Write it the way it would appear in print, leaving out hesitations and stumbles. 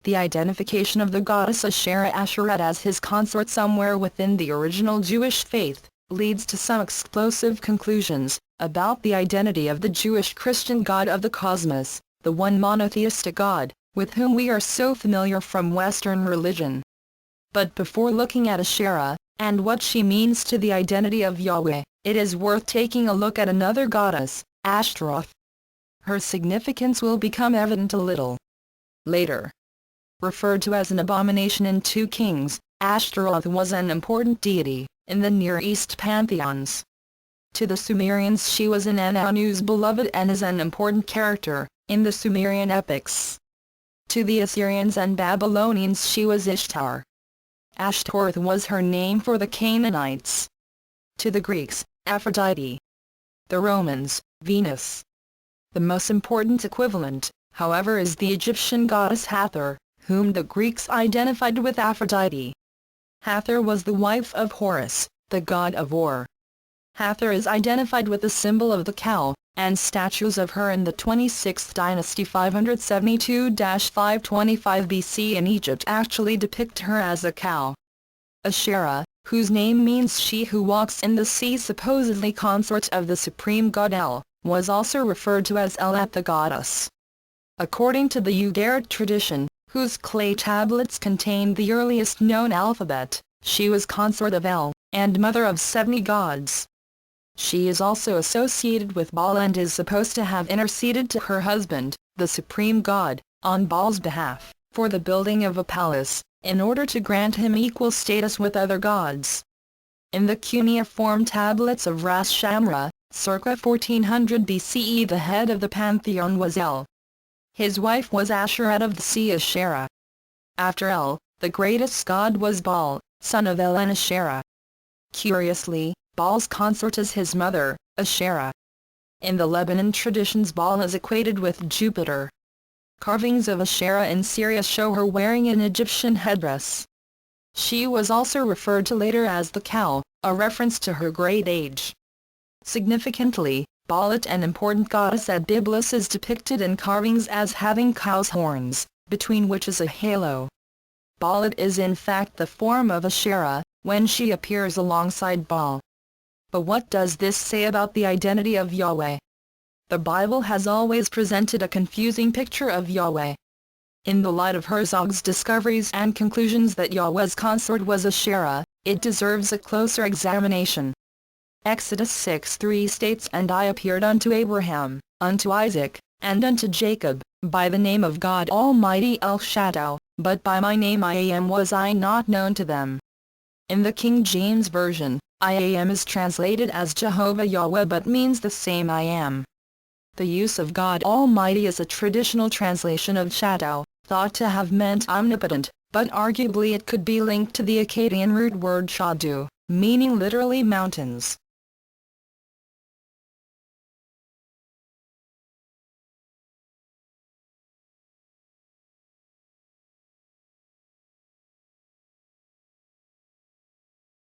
the identification of the goddess Ashtaroth as his consort somewhere within the original Jewish faith, leads to some explosive conclusions about the identity of the Jewish Christian God of the cosmos, the one monotheistic God, with whom we are so familiar from Western religion. But before looking at Ashtaroth, and what she means to the identity of Yahweh, it is worth taking a look at another goddess, Ashtaroth. Her significance will become evident a little later. Referred to as an abomination in 2 Kings, Ashtaroth was an important deity in the Near East pantheons. To the Sumerians she was an Anu's beloved and is an important character in the Sumerian epics. To the Assyrians and Babylonians she was Ishtar. Ashtaroth was her name for the Canaanites. To the Greeks, Aphrodite. The Romans, Venus. The most important equivalent, however, is the Egyptian goddess Hathor, whom the Greeks identified with Aphrodite. Hathor was the wife of Horus, the god of war. Hathor is identified with the symbol of the cow, and statues of her in the 26th dynasty 572-525 BC in Egypt actually depict her as a cow. Ashtaroth, whose name means she who walks in the sea, supposedly consort of the supreme god El, was also referred to as Elat the goddess. According to the Ugaritic tradition, whose clay tablets contained the earliest known alphabet, she was consort of El, and mother of 70 gods. She is also associated with Baal and is supposed to have interceded to her husband, the supreme god, on Baal's behalf, for the building of a palace, in order to grant him equal status with other gods. In the cuneiform tablets of Ras Shamra, circa 1400 BCE, the head of the pantheon was El. His wife was Ashtaroth of the sea Ashera. After El, the greatest god was Baal, son of El and Ashera. Curiously, Baal's consort is his mother, Ashera. In the Lebanon traditions Baal is equated with Jupiter. Carvings of Ashera in Syria show her wearing an Egyptian headdress. She was also referred to later as the cow, a reference to her great age. Significantly, Baalit, an important goddess at Byblos, is depicted in carvings as having cow's horns, between which is a halo. Baalit is in fact the form of Ashera, when she appears alongside Baal. But what does this say about the identity of Yahweh? The Bible has always presented a confusing picture of Yahweh. In the light of Herzog's discoveries and conclusions that Yahweh's consort was Ashera, it deserves a closer examination. Exodus 6:3 states, "And I appeared unto Abraham, unto Isaac, and unto Jacob, by the name of God Almighty El Shaddai, but by my name I am was I not known to them." In the King James Version, I am is translated as Jehovah Yahweh but means the same I am. The use of God Almighty is a traditional translation of Shaddai, thought to have meant omnipotent, but arguably it could be linked to the Akkadian root word shadu, meaning literally mountains.